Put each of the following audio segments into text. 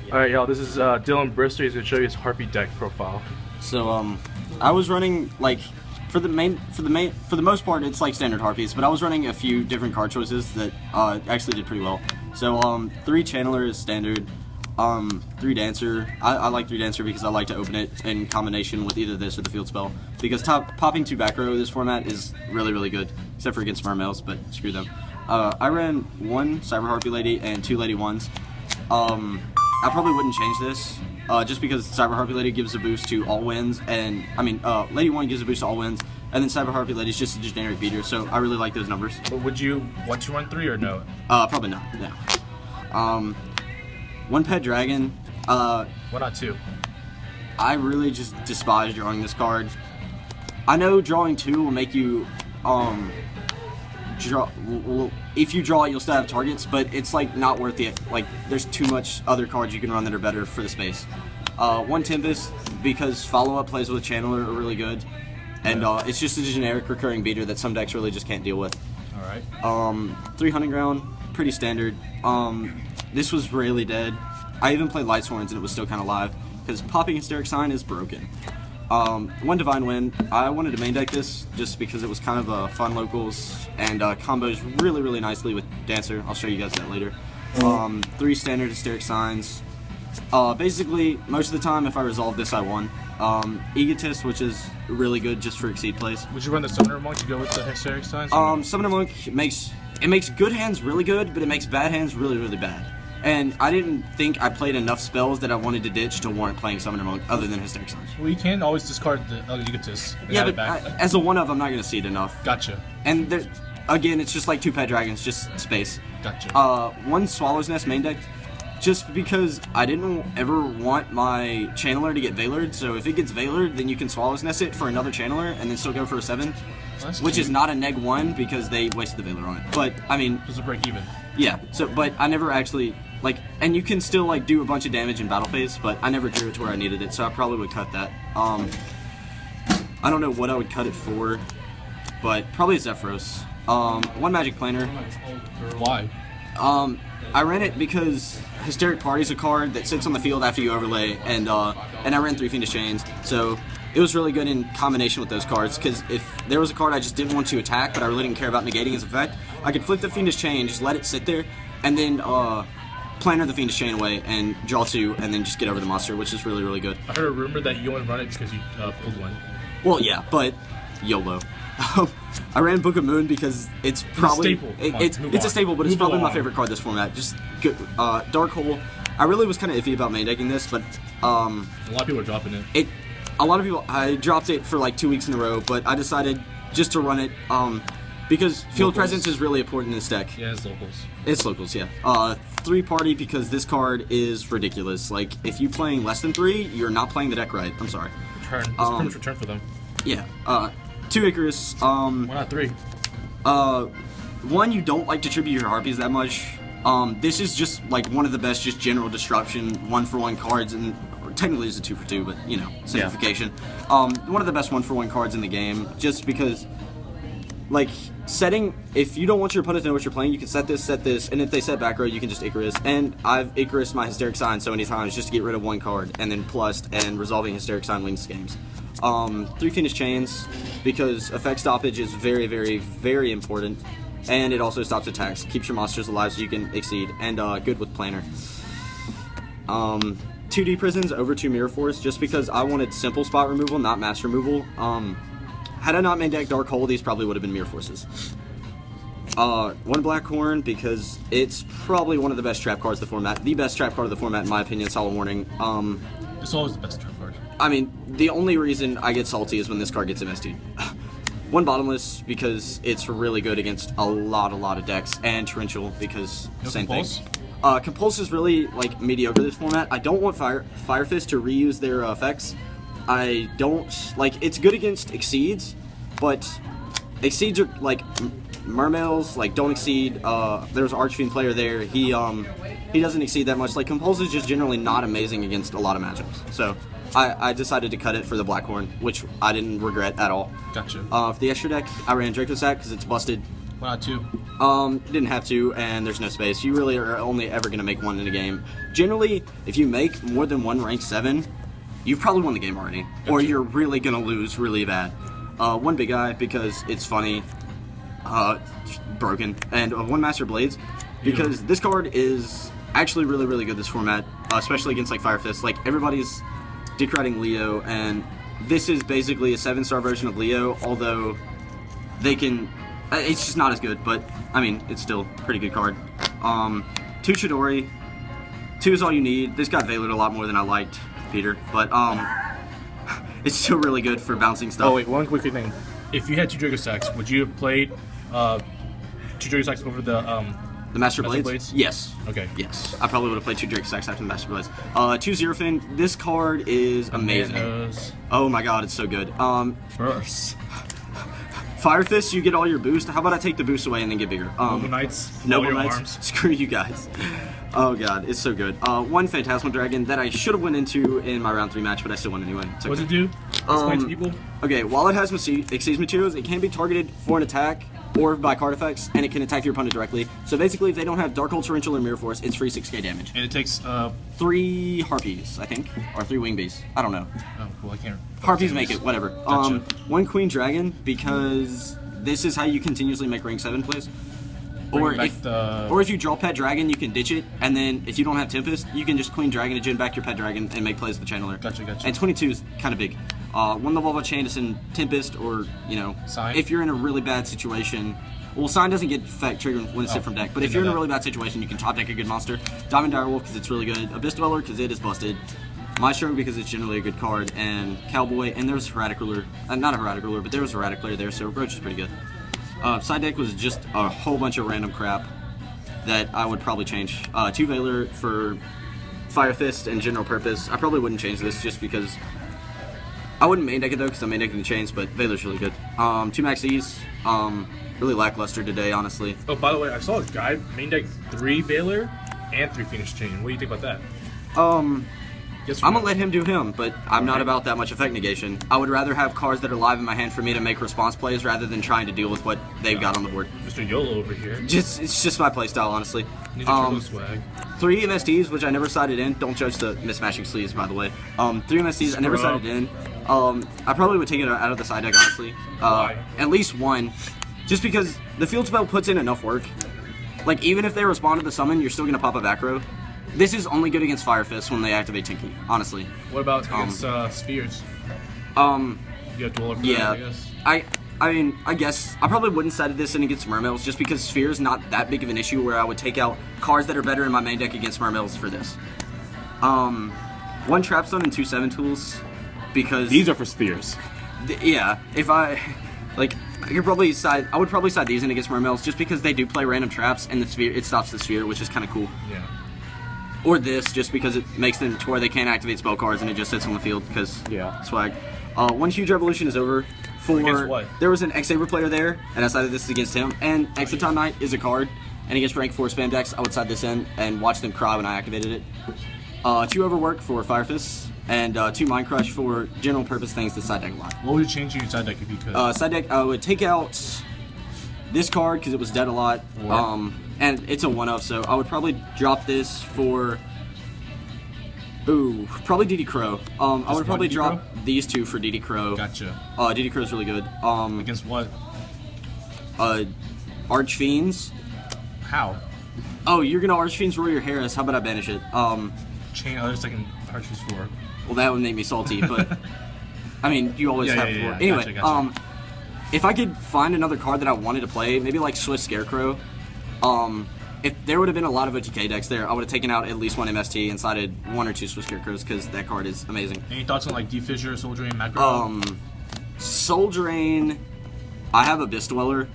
Alright, y'all, this is Dylan Brister. He's going to show you his Harpie deck profile. So, I was running, like, for the most part, it's like standard Harpies, but I was running a few different card choices that actually did pretty well. So, 3 Channeler is standard, 3 Dancer. I like 3 Dancer because I like to open it in combination with either this or the field spell. Because popping 2 back row this format is really, really good, except for against Mermails, but screw them. I ran 1 Cyber Harpie Lady and 2 Lady 1s. I probably wouldn't change this, just because Cyber Harpie Lady gives a boost to all wins, and, Lady 1 gives a boost to all wins, and then Cyber Harpie Lady is just a generic beater, so I really like those numbers. But would you want to run 3 or no? Probably not, no. 1 Pet Dragon. Why not 2? I really just despise drawing this card. I know drawing 2 will make you, if you draw it, you'll still have targets, but it's like not worth it. Like, there's too much other cards you can run that are better for the space. 1 Tempest, because follow-up plays with Channeler are really good, and it's just a generic recurring beater that some decks really just can't deal with. Alright. 3 Hunting Ground, pretty standard. This was really dead. I even played Light Sworns and it was still kind of live, because popping Hysteric Sign is broken. 1 Divine Wind. I wanted to main deck this just because it was kind of a fun locals and combos really, really nicely with Dancer. I'll show you guys that later. 3 standard Hysteric Signs. Basically, most of the time, if I resolve this, I won. Egotist, which is really good just for Exceed plays. Would you run the Summoner Monk to go with the Hysteric Signs? Summoner Monk makes good hands really good, but it makes bad hands really, really bad. And I didn't think I played enough spells that I wanted to ditch to warrant playing Summoner Monk other than Hysteric Signs. Well, you can always discard the Egotist and yeah, add but it back. As a one-of, I'm not going to see it enough. Gotcha. And there, again, it's just like 2 Pet Dragons, just space. Gotcha. 1 Swallow's Nest main deck, just because I didn't ever want my Channeler to get Veilered, so if it gets Veilered, then you can Swallow's Nest it for another Channeler and then still go for a 7. Which is not a neg 1 because they wasted the Veiler on it. But, I mean... Does it break even? Yeah, so, but I never actually... Like, and you can still, like, do a bunch of damage in battle phase, but I never drew it to where I needed it, so I probably would cut that. I don't know what I would cut it for, but probably Zephyros. 1 Magic Planner. Why? I ran it because Hysteric Party is a card that sits on the field after you overlay, and I ran 3 Fiendish Chains, so it was really good in combination with those cards, because if there was a card I just didn't want to attack, but I really didn't care about negating its effect, I could flip the Fiendish Chain, just let it sit there, and then, Planner the Fiendish Chain away and draw 2 and then just get over the monster, which is really, really good. I heard a rumor that you only run it because you pulled 1. Well, yeah, but YOLO. I ran Book of Moon because it's probably... It's a staple. It's a staple, but it's probably my favorite card this format. Just good. Dark Hole. I really was kind of iffy about main decking this, but... a lot of people are dropping it. A lot of people... I dropped it for like 2 weeks in a row, but I decided just to run it, because field presence is really important in this deck. Yeah, it's locals. It's locals, yeah. 3 Party because this card is ridiculous. Like, if you're playing less than 3, you're not playing the deck right. I'm sorry. Return. It's pretty much return for them. Yeah. 2 Icarus. Why not 3? 1, you don't like to tribute your Harpies that much. This is just, like, one of the best just general disruption 1-for-1 cards, and technically it's a 2-for-2, but, you know, simplification. Yeah. One of the best 1-for-1 cards in the game, just because... Like, if you don't want your opponent to know what you're playing, you can set this, and if they set back row, you can just Icarus. And I've Icarus my Hysteric Sign so many times just to get rid of 1 card, and then plus, and resolving Hysteric Sign wins games. 3 Fiendish Chains, because effect stoppage is very, very, very important, and it also stops attacks, keeps your monsters alive so you can exceed, and good with Planner. 2D Prisons over 2 Mirror Force, just because I wanted simple spot removal, not mass removal. Had I not main deck Dark Hole, these probably would have been Mirror Forces. 1 Blackhorn, because it's probably one of the best trap cards of the format. The best trap card of the format, in my opinion, Solemn Warning. It's always the best trap card. I mean, the only reason I get salty is when this card gets MST'd. 1 Bottomless, because it's really good against a lot of decks. And Torrential, because same Compulse? thing. Compulse is really, like, mediocre this format. I don't want Fire Fist to reuse their effects. I don't, like, it's good against Exceeds, but Exceeds are, like, Mermails, like, don't exceed. There's an Archfiend player there. He doesn't exceed that much. Like, Compulse is just generally not amazing against a lot of matchups. So, I decided to cut it for the Blackhorn, which I didn't regret at all. Gotcha. For the extra deck, I ran Dracosac because it's busted. Why not 2? Didn't have to, and there's no space. You really are only ever going to make 1 in a game. Generally, if you make more than 1 rank 7, you've probably won the game already. Gotcha. Or you're really going to lose really bad. 1 big eye, because it's funny. Broken. And 1 Master Blades, because this card is actually really, really good this format, especially against like Fire Fist. Like, everybody's decriting Leo, and this is basically a 7-star version of Leo, although they can... It's just not as good, but, I mean, it's still a pretty good card. 2 Chidori. 2 is all you need. This got veilered a lot more than I liked, Peter, but, it's still really good for bouncing stuff. Oh, wait, one quick thing. If you had 2 Draco Stacks, would you have played 2 Draco Stacks over the Master Blades? Yes. Okay. Yes. I probably would have played 2 Drake Stacks after the Master Blades. 2 Zerofin. This card is amazing. Oh my god, it's so good. First. Fire Fist, you get all your boost. How about I take the boost away and then get bigger? Noble Knights. Noble Knights. Screw you guys. Oh god, it's so good. 1 Phantasmal Dragon that I should have went into in my round 3 match, but I still won anyway. Okay. What does it do? Explain to people. Okay, while it has Exceeds Materials, it can be targeted for an attack or by card effects, and it can attack your opponent directly. So basically, if they don't have Dark Hole Torrential or Mirror Force, it's free 6k damage. And it takes 3 Harpies, I think, or 3 Wing Beasts. I don't know. Oh, cool. I can't. Harpies make it, whatever. Gotcha. 1 Queen Dragon, because this is how you continuously make rank 7 plays. Or if you draw Pet Dragon, you can ditch it, and then if you don't have Tempest, you can just Queen Dragon and gen back your Pet Dragon and make plays with the Channeler. Gotcha. And 22 is kind of big. 1 level of Chain to send Tempest, or, you know, Sign? If you're in a really bad situation. Well, Sign doesn't get effect triggered when it's sent from deck, but if you're in a really bad situation, you can top deck a good monster. Diamond Direwolf, because it's really good. Abyss Dweller, because it is busted. Maestro, because it's generally a good card. And Cowboy, and there's Heradic Ruler. Not a Heradic Ruler, but there was a Heradic player there, so Roach is pretty good. Side deck was just a whole bunch of random crap that I would probably change. 2 Veiler for Fire Fist and general purpose. I probably wouldn't change this just because... I wouldn't main deck it though, because I'm main decking the chains, but Veiler's really good. 2 Max E's. Really lackluster today, honestly. Oh, by the way, I saw a guy main deck 3 Veiler and 3 Phoenix Chain. What do you think about that? I'm gonna let him do him, but I'm not about that much effect negation. I would rather have cards that are live in my hand for me to make response plays rather than trying to deal with what they've got on the board. Mr. YOLO over here. It's just my playstyle, honestly. Swag. 3 MSDs, which I never sided in. Don't judge the mismatching sleeves, by the way. 3 MSDs, I never sided in. I probably would take it out of the side deck, honestly. At least 1. Just because the field spell puts in enough work. Like, even if they respond to the summon, you're still going to pop a back row. This is only good against Fire Fist when they activate Tinky, honestly. What about against Spheres? You have dual for yeah, that, I guess? I mean, I guess I probably wouldn't side this in against Mermails just because Sphere's not that big of an issue where I would take out cards that are better in my main deck against Mermails for this. 1 Trapstone and 2 7 tools because... These are for Spheres. Yeah, if I would probably side these in against Mermails just because they do play random traps and the Sphere, it stops the Sphere, which is kind of cool. Yeah. Or this, just because it makes them to where they can't activate spell cards and it just sits on the field because swag. 1 Huge Revolution is over. Against what? There was an X-Saber player there, and I sided this against him. And Exoton Knight is a card, and against rank 4 spam decks, I would side this in and watch them cry when I activated it. 2 Overwork for Fire Fist, and 2 Mind Crush for general purpose things to side deck a lot. What would you change in your side deck if you could? Side deck, I would take out this card because it was dead a lot. And it's a 1-of, so I would probably drop this for... Ooh, probably DD Crow. I would probably drop these 2 for DD Crow. Gotcha. DD Crow's really good. Against what? Archfiends. How? Oh, you're gonna Archfiends Warrior Harris. How about I banish it? Chain other second Archers 4. Well, that would make me salty, but... I mean, you always have 4. Yeah. Anyway, gotcha. If I could find another card that I wanted to play, maybe like Swift Scarecrow, if there would have been a lot of OTK decks there, I would have taken out at least 1 MST and sided 1 or 2 Swift Scarecrows because that card is amazing. Any thoughts on like D-Fissure, Soul Drain, Macro? Soul Drain, I have Abyss Dweller,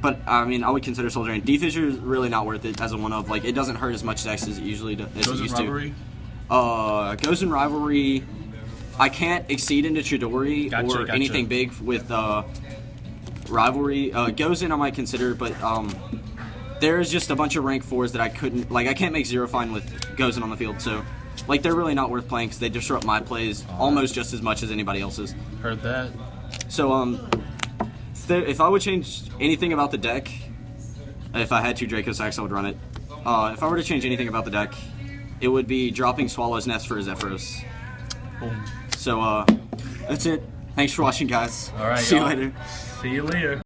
but I mean, I would consider Soul Drain. D-Fissure is really not worth it as a 1-of. Like, it doesn't hurt as much decks as it usually does. Goes in Rivalry? Goes in Rivalry. I can't exceed into Chidori or anything big with Rivalry. Goes in I might consider, but there's just a bunch of rank 4s that I couldn't, like I can't make Zero Fine with Goes in on the field, so like they're really not worth playing because they disrupt my plays almost just as much as anybody else's. Heard that. So if I would change anything about the deck, if I had 2 Draco Sacks, I would run it. If I were to change anything about the deck, it would be dropping Swallow's Nest for a Zephyros. Boom. So, that's it. Thanks for watching, guys. All right, See you later. See you later.